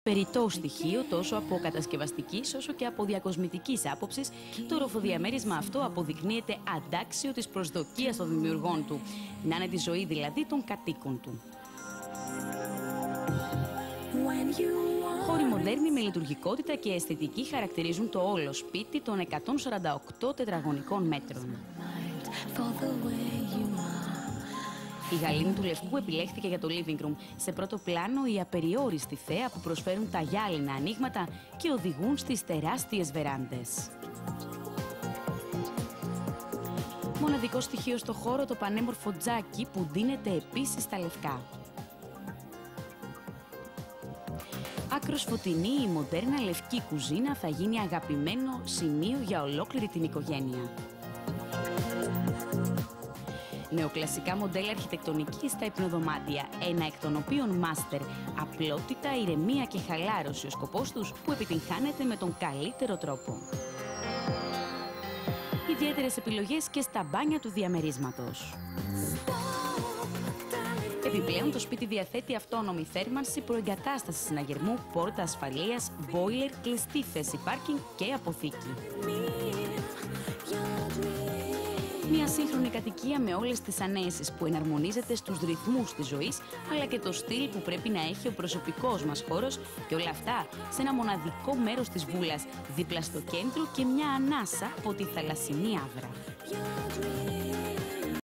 Περιττό στοιχείο τόσο από κατασκευαστικής όσο και από διακοσμητικής άποψης, το οροφοδιαμέρισμα αυτό αποδεικνύεται αντάξιο της προσδοκίας των δημιουργών του, να είναι τη ζωή δηλαδή των κατοίκων του. Χώροι μοντέρνοι με λειτουργικότητα και αισθητική χαρακτηρίζουν το όλο σπίτι των 148 τετραγωνικών μέτρων. Η γαλήνη του Λευκού επιλέχθηκε για το living room. Σε πρώτο πλάνο η απεριόριστη θέα που προσφέρουν τα γυάλινα ανοίγματα και οδηγούν στις τεράστιες βεράντες. Μοναδικό στοιχείο στο χώρο το πανέμορφο τζάκι που ντύνεται επίσης στα λευκά. Άκρος φωτεινή, η μοντέρνα λευκή κουζίνα θα γίνει αγαπημένο σημείο για ολόκληρη την οικογένεια. Νεοκλασικά μοντέλα αρχιτεκτονικής στα υπνοδωμάτια, ένα εκ των οποίων μάστερ, απλότητα, ηρεμία και χαλάρωση ο σκοπός τους που επιτυγχάνεται με τον καλύτερο τρόπο. Ιδιαίτερες επιλογές και στα μπάνια του διαμερίσματος. Επιπλέον, το σπίτι διαθέτει αυτόνομη θέρμανση, προεγκατάσταση συναγερμού, πόρτα ασφαλείας, μπόιλερ, κλειστή θέση πάρκινγκ και αποθήκη. Μια σύγχρονη κατοικία με όλες τις ανέσεις που εναρμονίζεται στους ρυθμούς της ζωής, αλλά και το στυλ που πρέπει να έχει ο προσωπικός μας χώρος και όλα αυτά σε ένα μοναδικό μέρος της Βούλας, δίπλα στο κέντρο και μια ανάσα από τη θαλασσινή Άβρα.